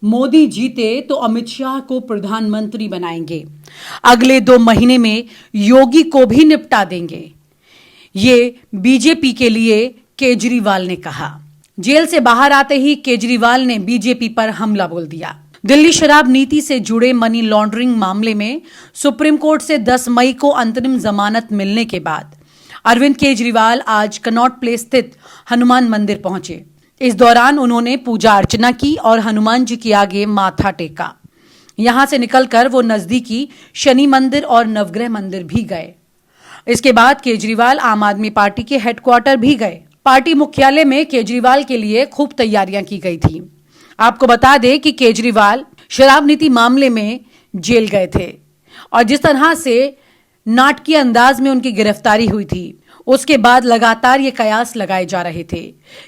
मोदी जीते तो अमित शाह को प्रधानमंत्री बनाएंगे। अगले 2 महीने में योगी को भी निपटा देंगे। ये बीजेपी के लिए केजरीवाल ने कहा। जेल से बाहर आते ही केजरीवाल ने बीजेपी पर हमला बोल दिया। दिल्ली शराब नीति से जुड़े मनी लॉन्ड्रिंग मामले में सुप्रीम कोर्ट से 10 मई को अंतरिम जमानत मिलने के बाद अरविंद केजरीवाल आज कनॉट प्लेस स्थित हनुमान मंदिर पहुंचे। इस दौरान उन्होंने पूजा अर्चना की और हनुमान जी के आगे माथा टेका। यहां से निकलकर वो नजदीकी शनि मंदिर और नवग्रह मंदिर भी गए। इसके बाद केजरीवाल आम आदमी पार्टी के हेडक्वार्टर भी गए। पार्टी मुख्यालय में केजरीवाल के लिए खूब तैयारियां की गई थी। आपको बता दें कि केजरीवाल शराब नीति मामले में जेल गए थे और जिस तरह से नाटकीय अंदाज में उनकी गिरफ्तारी हुई थी, उसके बाद लगातार ये कयास लगाए जा रहे थे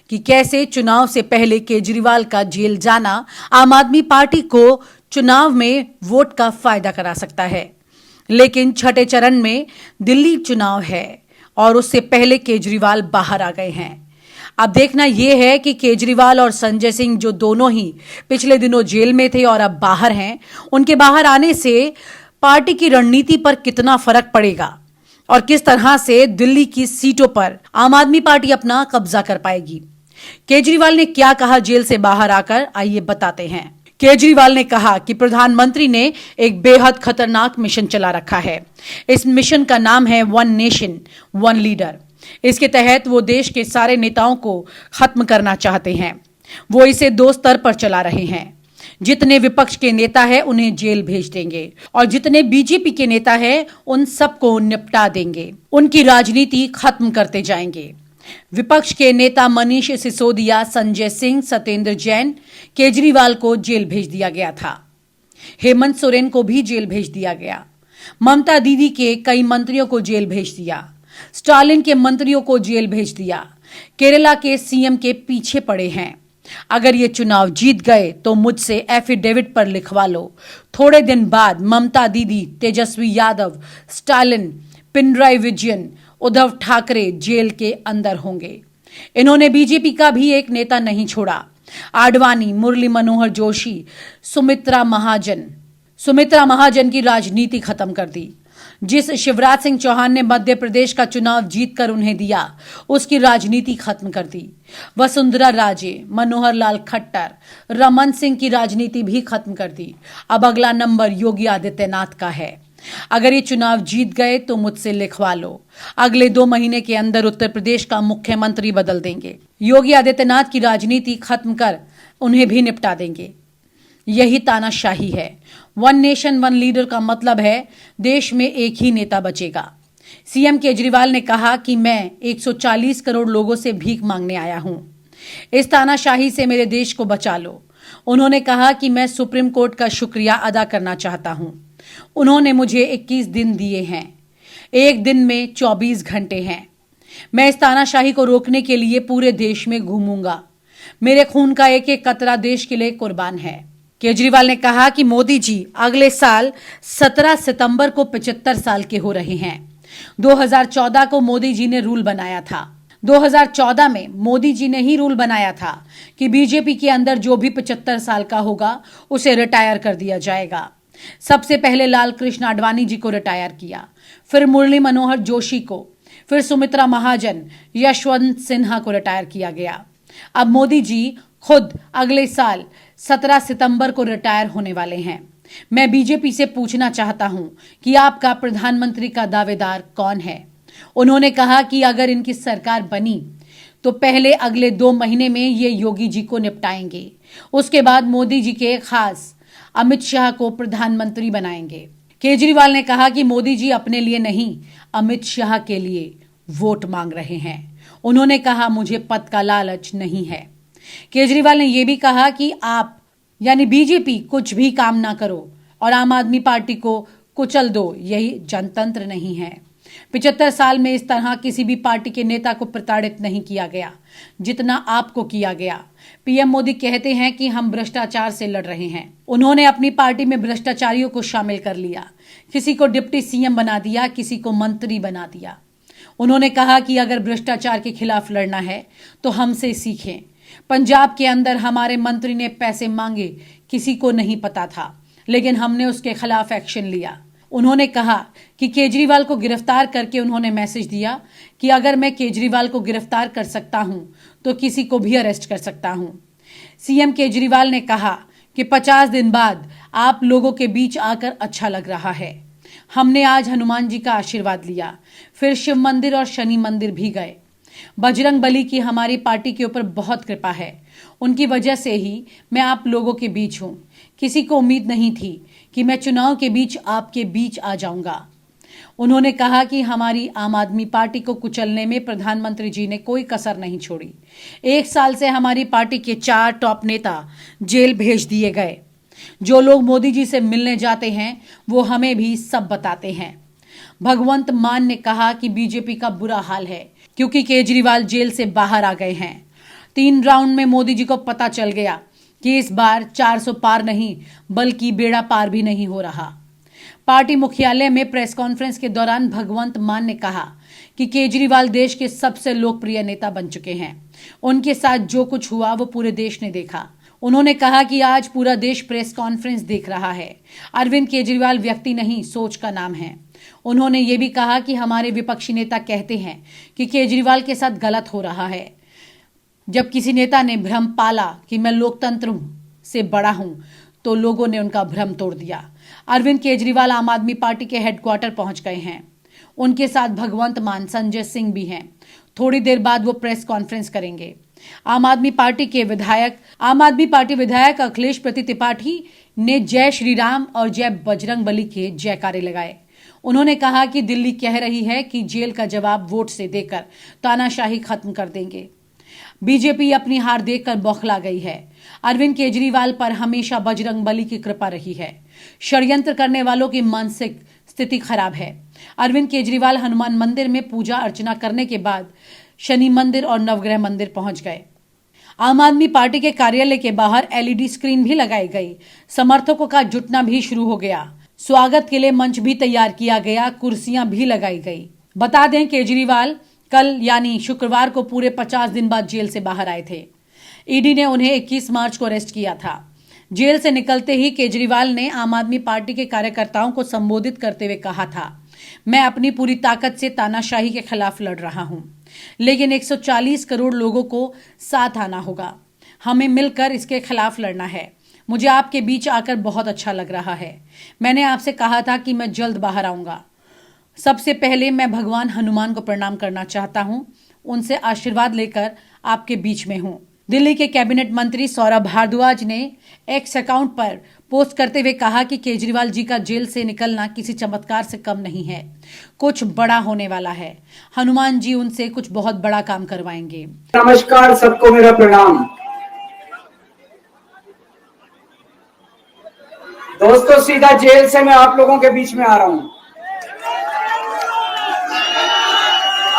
कि कैसे चुनाव से पहले केजरीवाल का जेल जाना आम आदमी पार्टी को चुनाव में वोट का फायदा करा सकता है। लेकिन छठे चरण में दिल्ली चुनाव है और उससे पहले केजरीवाल बाहर आ गए हैं। अब देखना यह है कि केजरीवाल और संजय सिंह, जो दोनों ही पिछले दिनों जेल में थे और अब बाहर हैं, उनके बाहर आने से पार्टी की रणनीति पर कितना फर्क पड़ेगा और किस तरह से दिल्ली की सीटों पर आम आदमी पार्टी अपना कब्जा कर पाएगी। केजरीवाल ने क्या कहा जेल से बाहर आकर, आइए बताते हैं। केजरीवाल ने कहा कि प्रधानमंत्री ने एक बेहद खतरनाक मिशन चला रखा है। इस मिशन का नाम है वन नेशन वन लीडर। इसके तहत वो देश के सारे नेताओं को खत्म करना चाहते हैं। वो इसे 2 स्तर पर चला रहे हैं। जितने विपक्ष के नेता हैं उन्हें जेल भेज देंगे और जितने बीजेपी के नेता हैं उन सबको निपटा देंगे। उनकी राजनीति खत्म करते जाएंगे। विपक्ष के नेता मनीष सिसोदिया, संजय सिंह, सत्येंद्र जैन, केजरीवाल को जेल भेज दिया गया था। हेमंत सोरेन को भी जेल भेज दिया गया। ममता दीदी के कई मंत्रियों को जेल भेज दिया। स्टालिन के मंत्रियों को जेल भेज दिया। केरला के सीएम के पीछे पड़े हैं। अगर ये चुनाव जीत गए तो मुझसे एफिडेविट पर लिखवा लो। थोड़े दिन बाद ममता दीदी, तेजस्वी यादव, स्टालिन, पिनराई विजयन, उद्धव ठाकरे जेल के अंदर होंगे। इन्होंने बीजेपी का भी एक नेता नहीं छोड़ा। आडवाणी, मुरली मनोहर जोशी, सुमित्रा महाजन की राजनीति खत्म कर दी। जिस शिवराज सिंह चौहान ने मध्य प्रदेश का चुनाव जीतकर उन्हें दिया, उसकी राजनीति खत्म कर दी। वसुंधरा राजे, मनोहर लाल खट्टर, रमन सिंह की राजनीति भी खत्म कर दी। अब अगला नंबर योगी आदित्यनाथ का है। अगर ये चुनाव जीत गए तो मुझसे लिखवा लो। अगले 2 महीने के अंदर उत्तर प्रदेश का मुख्यमंत्री बदल देंगे। योगी आदित्यनाथ की राजनीति खत्म कर उन्हें भी निपटा देंगे। यही तानाशाही है। वन नेशन वन लीडर का मतलब है देश में एक ही नेता बचेगा। सीएम केजरीवाल ने कहा कि मैं 140 करोड़ लोगों से भीख मांगने आया हूं। इस तानाशाही से मेरे देश को बचा लो। उन्होंने कहा कि मैं सुप्रीम कोर्ट का शुक्रिया अदा करना चाहता हूं। उन्होंने मुझे 21 दिन दिए हैं। एक दिन में 24 घंटे हैं। मैं इस तानाशाही को रोकने के लिए पूरे देश में घूमूंगा। मेरे खून का एक एक कतरा देश के लिए कुर्बान है। केजरीवाल ने कहा कि मोदी जी अगले साल 17 सितंबर को 75 साल के हो रहे हैं। 2014 को मोदी जी ने रूल बनाया था। 2014 में मोदी जी ने ही रूल बनाया था कि बीजेपी के अंदर जो भी 75 साल का होगा उसे रिटायर कर दिया जाएगा। सबसे पहले लाल कृष्ण आडवाणी जी को रिटायर किया, फिर मुरली मनोहर जोशी को, फिर सुमित्रा महाजन, यशवंत सिन्हा को रिटायर किया गया। अब मोदी जी खुद अगले साल 17 सितंबर को रिटायर होने वाले हैं। मैं बीजेपी से पूछना चाहता हूं कि आपका प्रधानमंत्री का दावेदार कौन है। उन्होंने कहा कि अगर इनकी सरकार बनी तो पहले अगले 2 महीने में ये योगी जी को निपटाएंगे। उसके बाद मोदी जी के खास अमित शाह को प्रधानमंत्री बनाएंगे। केजरीवाल ने कहा कि मोदी जी अपने लिए नहीं, अमित शाह के लिए वोट मांग रहे हैं। उन्होंने कहा मुझे पद का लालच नहीं है। केजरीवाल ने यह भी कहा कि आप यानी बीजेपी कुछ भी काम ना करो और आम आदमी पार्टी को कुचल दो, यही जनतंत्र नहीं है। 75 साल में इस तरह किसी भी पार्टी के नेता को प्रताड़ित नहीं किया गया जितना आपको किया गया। पीएम मोदी कहते हैं कि हम भ्रष्टाचार से लड़ रहे हैं। उन्होंने अपनी पार्टी में भ्रष्टाचारियों को शामिल कर लिया। किसी को डिप्टी सीएम बना दिया, किसी को मंत्री बना दिया। उन्होंने कहा कि अगर भ्रष्टाचार के खिलाफ लड़ना है तो हमसे सीखें। पंजाब के अंदर हमारे मंत्री ने पैसे मांगे, किसी को नहीं पता था, लेकिन हमने उसके खिलाफ एक्शन लिया। उन्होंने कहा कि केजरीवाल को गिरफ्तार करके उन्होंने मैसेज दिया कि अगर मैं केजरीवाल को गिरफ्तार कर सकता हूं तो किसी को भी अरेस्ट कर सकता हूं। सीएम केजरीवाल ने कहा कि 50 दिन बाद आप लोगों के बीच आकर अच्छा लग रहा है। हमने आज हनुमान जी का आशीर्वाद लिया, फिर शिव मंदिर और शनि मंदिर भी गए। बजरंग बली की हमारी पार्टी के ऊपर बहुत कृपा है, उनकी वजह से ही मैं आप लोगों के बीच हूं। किसी को उम्मीद नहीं थी कि मैं चुनाव के बीच आपके बीच आ जाऊंगा। उन्होंने कहा कि हमारी आम आदमी पार्टी को कुचलने में प्रधानमंत्री जी ने कोई कसर नहीं छोड़ी। 1 साल से हमारी पार्टी के 4 टॉप नेता जेल भेज दिए गए। जो लोग मोदी जी से मिलने जाते हैं वो हमें भी सब बताते हैं। भगवंत मान ने कहा कि बीजेपी का बुरा हाल है क्योंकि केजरीवाल जेल से बाहर आ गए हैं। 3 राउंड में मोदी जी को पता चल गया कि इस बार 400 पार नहीं बल्कि बेड़ा पार भी नहीं हो रहा। पार्टी मुख्यालय में प्रेस कॉन्फ्रेंस के दौरान भगवंत मान ने कहा कि केजरीवाल देश के सबसे लोकप्रिय नेता बन चुके हैं। उनके साथ जो कुछ हुआ वो पूरे देश ने देखा। उन्होंने कहा कि आज पूरा देश प्रेस कॉन्फ्रेंस देख रहा है। अरविंद केजरीवाल व्यक्ति नहीं, सोच का नाम है। उन्होंने ये भी कहा कि हमारे विपक्षी नेता कहते हैं कि केजरीवाल के साथ गलत हो रहा है। जब किसी नेता ने भ्रम पाला कि मैं लोकतंत्र से बड़ा हूं तो लोगों ने उनका भ्रम तोड़ दिया। अरविंद केजरीवाल आम आदमी पार्टी के हेडक्वार्टर पहुंच गए हैं। उनके साथ भगवंत मान, संजय सिंह भी हैं। थोड़ी देर बाद वो प्रेस कॉन्फ्रेंस करेंगे। आम आदमी पार्टी विधायक अखिलेश त्रिपाठी ने जय श्री राम और जय बजरंग बली के जयकारे लगाए। उन्होंने कहा कि दिल्ली कह रही है कि जेल का जवाब वोट से देकर तानाशाही खत्म कर देंगे। बीजेपी अपनी हार देखकर बौखला गई है। अरविंद केजरीवाल पर हमेशा बजरंग बली की कृपा रही है। षड्यंत्र करने वालों की मानसिक स्थिति खराब है। अरविंद केजरीवाल हनुमान मंदिर में पूजा अर्चना करने के बाद शनि मंदिर और नवग्रह मंदिर पहुंच गए। आम आदमी पार्टी के कार्यालय के बाहर एलईडी स्क्रीन भी लगाई गई। समर्थकों का जुटना भी शुरू हो गया। स्वागत के लिए मंच भी तैयार किया गया, कुर्सियां भी लगाई गई। बता दें केजरीवाल कल यानी शुक्रवार को पूरे 50 दिन बाद जेल से बाहर आए थे। ईडी ने उन्हें 21 मार्च को अरेस्ट किया था। जेल से निकलते ही केजरीवाल ने आम आदमी पार्टी के कार्यकर्ताओं को संबोधित करते हुए कहा था, मैं अपनी पूरी ताकत से तानाशाही के खिलाफ लड़ रहा हूं, लेकिन 140 करोड़ लोगों को साथ आना होगा। हमें मिलकर इसके खिलाफ लड़ना है। मुझे आपके बीच आकर बहुत अच्छा लग रहा है। मैंने आपसे कहा था कि मैं जल्द बाहर आऊंगा। सबसे पहले मैं भगवान हनुमान को प्रणाम करना चाहता हूं। उनसे आशीर्वाद लेकर आपके बीच में हूं। दिल्ली के कैबिनेट मंत्री सौरभ भारद्वाज ने एक्स अकाउंट पर पोस्ट करते हुए कहा कि केजरीवाल जी का जेल से निकलना किसी चमत्कार से कम नहीं है। कुछ बड़ा होने वाला है। हनुमान जी उनसे कुछ बहुत बड़ा काम करवाएंगे। नमस्कार, सबको मेरा प्रणाम। दोस्तों, सीधा जेल से मैं आप लोगों के बीच में आ रहा हूं।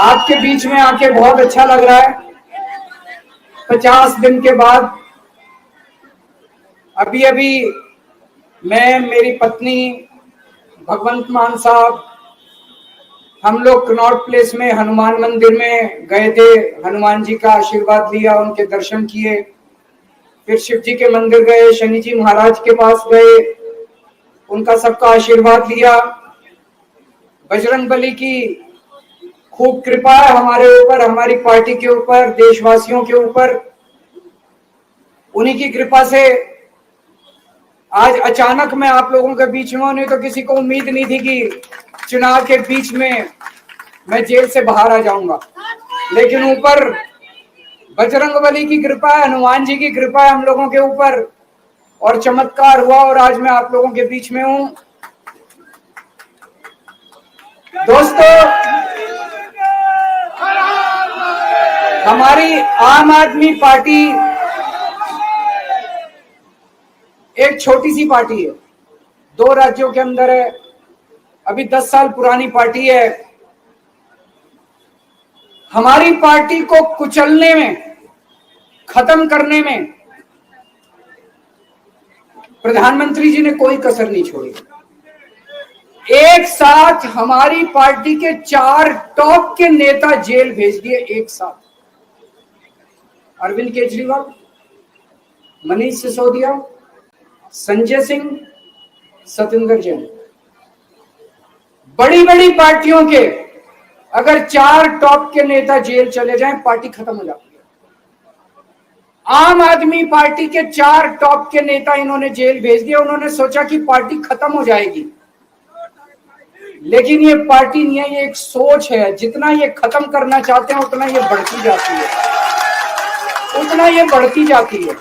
आपके बीच में आके बहुत अच्छा लग रहा है। 50 दिन के बाद अभी मैं, मेरी पत्नी भगवंत मान साहब, हम लोग कनॉट प्लेस में हनुमान मंदिर में गए थे। हनुमान जी का आशीर्वाद लिया, उनके दर्शन किए, फिर शिव जी के मंदिर गए, शनि जी महाराज के पास गए, उनका सबका आशीर्वाद लिया। बजरंग बली की खूब कृपा है हमारे ऊपर, हमारी पार्टी के ऊपर, देशवासियों के ऊपर। उन्हीं की कृपा से आज अचानक मैं आप लोगों के बीच में, नहीं तो किसी को उम्मीद नहीं थी कि चुनाव के बीच में मैं जेल से बाहर आ जाऊंगा। लेकिन ऊपर बजरंग बली की कृपा है, हनुमान जी की कृपा है हम लोगों के ऊपर, और चमत्कार हुआ और आज मैं आप लोगों के बीच में हूं। दोस्तों, हमारी आम आदमी पार्टी एक छोटी सी पार्टी है, 2 राज्यों के अंदर है, अभी 10 साल पुरानी पार्टी है। हमारी पार्टी को कुचलने में, खत्म करने में प्रधानमंत्री जी ने कोई कसर नहीं छोड़ी। एक साथ हमारी पार्टी के 4 टॉप के नेता जेल भेज दिए एक साथ। अरविंद केजरीवाल, मनीष सिसोदिया, संजय सिंह, सतिंदर जैन। बड़ी बड़ी पार्टियों के अगर 4 टॉप के नेता जेल चले जाएं, पार्टी खत्म हो जाती है। आम आदमी पार्टी के 4 टॉप के नेता इन्होंने जेल भेज दिया। उन्होंने सोचा कि पार्टी खत्म हो जाएगी, लेकिन ये पार्टी नहीं है, ये एक सोच है। जितना ये खत्म करना चाहते हैं उतना ये बढ़ती जाती है, उतना ये बढ़ती जाती है।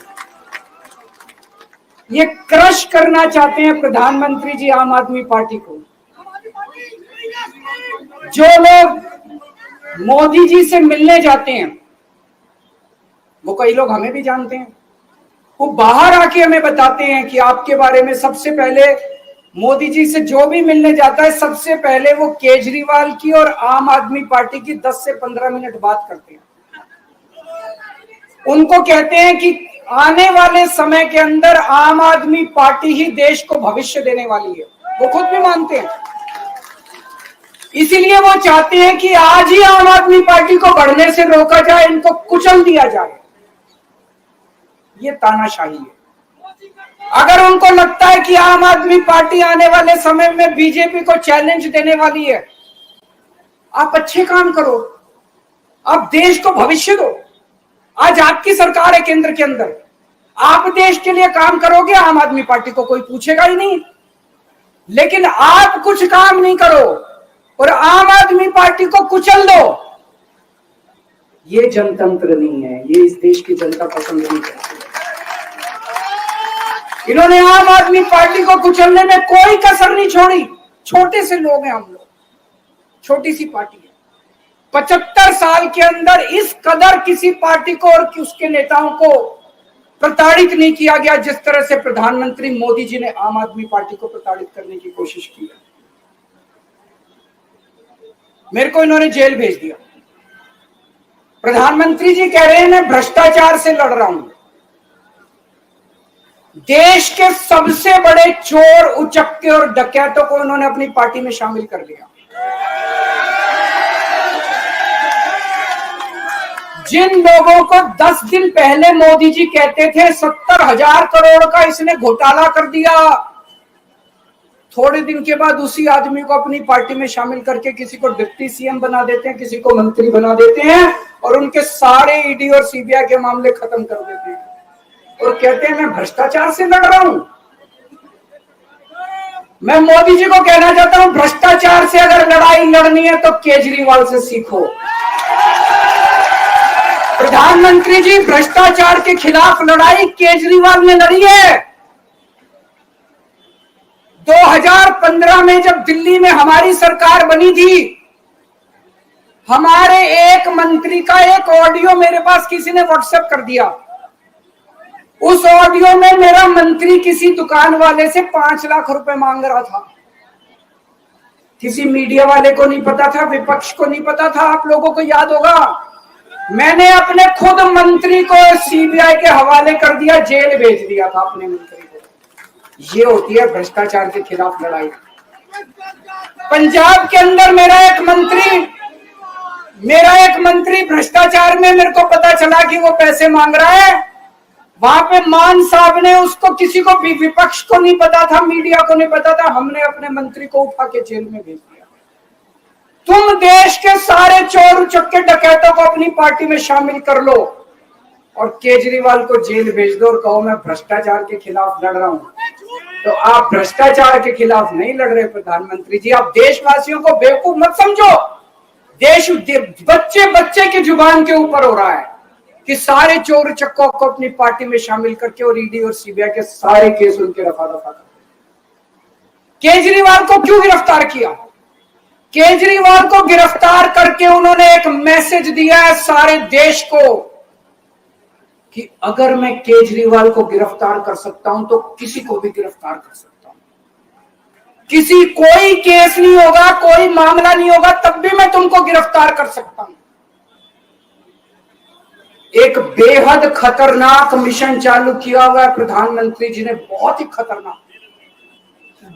ये क्रश करना चाहते हैं प्रधानमंत्री जी आम आदमी पार्टी को। जो लोग मोदी जी से मिलने जाते हैं, वो कई लोग हमें भी जानते हैं, वो बाहर आके हमें बताते हैं कि आपके बारे में सबसे पहले मोदी जी से जो भी मिलने जाता है, सबसे पहले वो केजरीवाल की और आम आदमी पार्टी की 10 से 15 मिनट बात करते हैं। उनको कहते हैं कि आने वाले समय के अंदर आम आदमी पार्टी ही देश को भविष्य देने वाली है। वो खुद भी मानते हैं। इसीलिए वो चाहते हैं कि आज ही आम आदमी पार्टी को बढ़ने से रोका जाए, इनको कुचल दिया जाए। ये तानाशाही है। अगर उनको लगता है कि आम आदमी पार्टी आने वाले समय में बीजेपी को चैलेंज देने वाली है, आप अच्छे काम करो, आप देश को भविष्य दो। आज आपकी सरकार है केंद्र के अंदर, आप देश के लिए काम करोगे, आम आदमी पार्टी को कोई पूछेगा ही नहीं। लेकिन आप कुछ काम नहीं करो और आम आदमी पार्टी को कुचल दो, ये जनतंत्र नहीं है, ये इस देश की जनता पसंद नहीं करती। इन्होंने आम आदमी पार्टी को कुचलने में कोई कसर नहीं छोड़ी। छोटे से लोग हैं हम लोग, छोटी सी पार्टी है। 75 साल के अंदर इस कदर किसी पार्टी को और उसके नेताओं को प्रताड़ित नहीं किया गया जिस तरह से प्रधानमंत्री मोदी जी ने आम आदमी पार्टी को प्रताड़ित करने की कोशिश की है। मेरे को इन्होंने जेल भेज दिया। प्रधानमंत्री जी कह रहे हैं मैं भ्रष्टाचार से लड़ रहा हूं। देश के सबसे बड़े चोर, उचक्के और डकैतों को उन्होंने अपनी पार्टी में शामिल कर लिया। जिन लोगों को 10 दिन पहले मोदी जी कहते थे 70,000 करोड़ का इसने घोटाला कर दिया, थोड़े दिन के बाद उसी आदमी को अपनी पार्टी में शामिल करके किसी को डिप्टी सीएम बना देते हैं, किसी को मंत्री बना देते हैं और उनके सारे ईडी और सीबीआई के मामले खत्म कर देते हैं और कहते हैं मैं भ्रष्टाचार से लड़ रहा हूं। मैं मोदी जी को कहना चाहता हूं, भ्रष्टाचार से अगर लड़ाई लड़नी है तो केजरीवाल से सीखो। प्रधानमंत्री जी, भ्रष्टाचार के खिलाफ लड़ाई केजरीवाल ने लड़ी है। 2015 में जब दिल्ली में हमारी सरकार बनी थी, हमारे एक मंत्री का एक ऑडियो मेरे पास किसी ने व्हाट्सएप कर दिया। उस ऑडियो में मेरा मंत्री किसी दुकान वाले से 5 लाख रुपए मांग रहा था। किसी मीडिया वाले को नहीं पता था, विपक्ष को नहीं पता था। आप लोगों को याद होगा, मैंने अपने खुद मंत्री को सीबीआई के हवाले कर दिया, जेल भेज दिया था अपने मंत्री को। ये होती है भ्रष्टाचार के खिलाफ लड़ाई। पंजाब के अंदर मेरा एक मंत्री भ्रष्टाचार में, मेरे को पता चला कि वो पैसे मांग रहा है। वहां पे मान साहब ने उसको, किसी को भी, विपक्ष को नहीं पता था, मीडिया को नहीं पता था, हमने अपने मंत्री को उठा के जेल में भेज दिया। तुम देश के सारे चोर उचक्के डकैतों को अपनी पार्टी में शामिल कर लो और केजरीवाल को जेल भेज दो और कहो मैं भ्रष्टाचार के खिलाफ लड़ रहा हूं। तो आप भ्रष्टाचार के खिलाफ नहीं लड़ रहे प्रधानमंत्री जी। आप देशवासियों को बेवकूफ मत समझो। देश बच्चे बच्चे की जुबान के ऊपर हो रहा है कि सारे चोर चक्कों को अपनी पार्टी में शामिल करके और ईडी और सीबीआई के सारे केस उनके रफा दफा कर। केजरीवाल को क्यों गिरफ्तार किया? केजरीवाल को गिरफ्तार करके उन्होंने एक मैसेज दिया है सारे देश को कि अगर मैं केजरीवाल को गिरफ्तार कर सकता हूं तो किसी को भी गिरफ्तार कर सकता हूं। कोई केस नहीं होगा, कोई मामला नहीं होगा, तब भी मैं तुमको गिरफ्तार कर सकता हूं। एक बेहद खतरनाक मिशन चालू किया हुआ है प्रधानमंत्री जी ने, बहुत ही खतरनाक।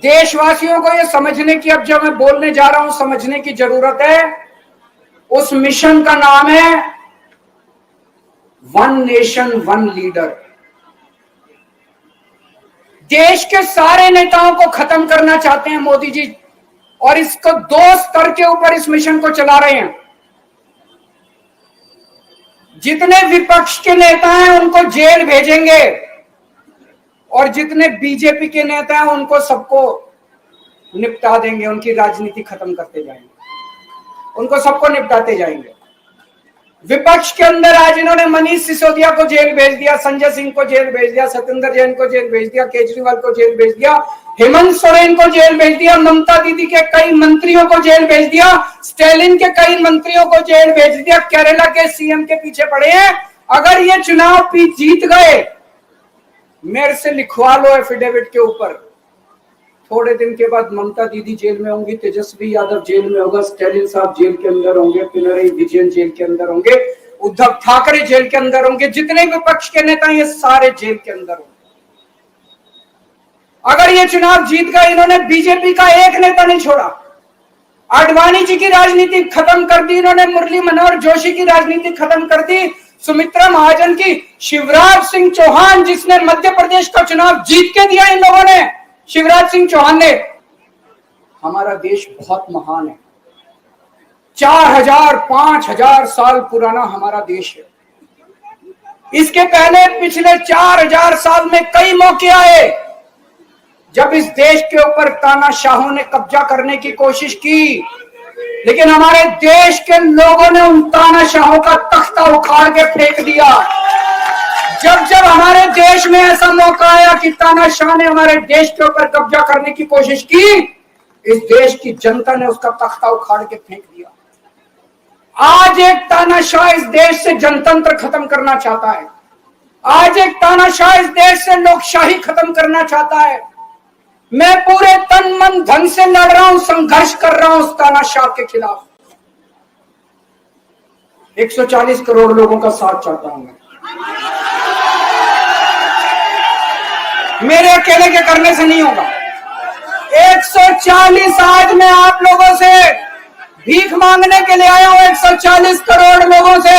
देशवासियों को यह समझने की, अब जब मैं बोलने जा रहा हूं, समझने की जरूरत है। उस मिशन का नाम है वन नेशन वन लीडर। देश के सारे नेताओं को खत्म करना चाहते हैं मोदी जी, और इसको 2 स्तर के ऊपर इस मिशन को चला रहे हैं। जितने विपक्ष के नेता हैं उनको जेल भेजेंगे, और जितने बीजेपी के नेता हैं उनको सबको निपटा देंगे, उनकी राजनीति खत्म करते जाएंगे, उनको सबको निपटाते जाएंगे। विपक्ष के अंदर आज इन्होंने मनीष सिसोदिया को जेल भेज दिया, संजय सिंह को जेल भेज दिया, सत्येंद्र जैन को जेल भेज दिया, केजरीवाल को जेल भेज दिया, हेमंत सोरेन को जेल भेज दिया, ममता दीदी के कई मंत्रियों को जेल भेज दिया, स्टालिन के कई मंत्रियों को जेल भेज दिया, केरला के सीएम के पीछे पड़े हैं। अगर ये चुनाव जीत गए, मेरे से लिखवा लो एफिडेविट के ऊपर, थोड़े दिन के बाद ममता दीदी जेल में होंगी, तेजस्वी यादव जेल में होगा, स्टालिन साहब जेल के अंदर होंगे, पिनरई विजयन जेल के अंदर होंगे, उद्धव ठाकरे जेल के अंदर होंगे, जितने विपक्ष के नेता ये सारे जेल के अंदर होंगे। अगर ये चुनाव जीत गए, इन्होंने बीजेपी का एक नेता नहीं छोड़ा, आडवाणी जी की राजनीति खत्म कर दी इन्होंने, मुरली मनोहर जोशी की राजनीति खत्म कर दी, सुमित्रा महाजन की, शिवराज सिंह चौहान जिसने मध्य प्रदेश का चुनाव जीत के दिया इन लोगों ने, शिवराज सिंह चौहान ने। हमारा देश बहुत महान है, 4000 5000 साल पुराना हमारा देश है। इसके पहले पिछले 4000 साल में कई मौके आए जब इस देश के ऊपर तानाशाहों ने कब्जा करने की कोशिश की, लेकिन हमारे देश के लोगों ने उन तानाशाहों का तख्ता उखाड़ के फेंक दिया। जब जब हमारे देश में ऐसा मौका आया कि तानाशाह ने हमारे देश के ऊपर कब्जा करने की कोशिश की, इस देश की जनता ने उसका तख्ता उखाड़ के फेंक दिया। आज एक तानाशाह इस देश से जनतंत्र खत्म करना चाहता है, आज एक तानाशाह इस देश से लोकशाही खत्म करना चाहता है। मैं पूरे तन मन धन से लड़ रहा हूं, संघर्ष कर रहा हूं उस तानाशाह के खिलाफ। 140 करोड़ लोगों का साथ चाहता हूं मैं। मेरे अकेले के करने से नहीं होगा। 140 आज मैं आप लोगों से भीख मांगने के लिए आया हूं, 140 करोड़ लोगों से,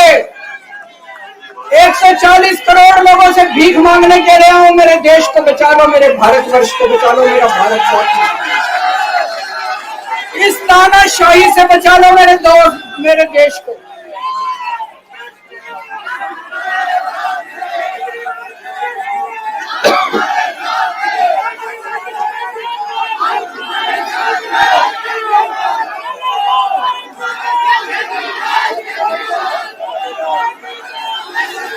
140 करोड़ लोगों से भीख मांगने के लिए आया हूं। मेरे देश को बचा लो, मेरे भारतवर्ष को बचा लो, मेरा भारत बहुत, इस तानाशाही से बचा लो मेरे दोस्त, मेरे देश को।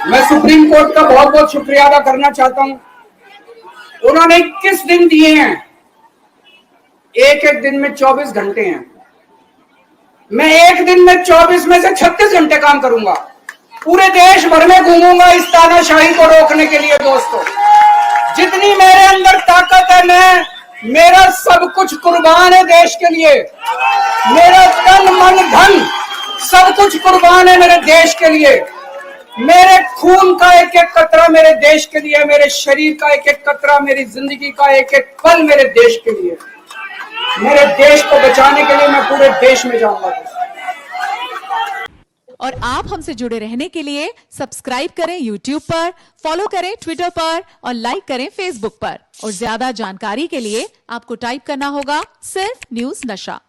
मैं सुप्रीम कोर्ट का बहुत बहुत शुक्रिया अदा करना चाहता हूं। उन्होंने 21 दिन दिए हैं, एक एक दिन में 24 घंटे हैं। मैं एक दिन में 24 में से 36 घंटे काम करूंगा, पूरे देश भर में घूमूंगा इस तानाशाही को रोकने के लिए। दोस्तों, जितनी मेरे अंदर ताकत है, मेरा सब कुछ कुर्बान है देश के लिए, मेरा तन मन धन सब कुछ कुर्बान है मेरे देश के लिए। मेरे खून का एक एक कतरा मेरे देश के लिए, मेरे शरीर का एक एक कतरा, मेरी जिंदगी का एक एक पल मेरे देश के लिए। मेरे देश को बचाने के लिए मैं पूरे देश में जाऊंगा। और आप हमसे जुड़े रहने के लिए सब्सक्राइब करें YouTube पर, फॉलो करें Twitter पर और लाइक करें Facebook पर। और ज्यादा जानकारी के लिए आपको टाइप करना होगा सिर्फ न्यूज नशा।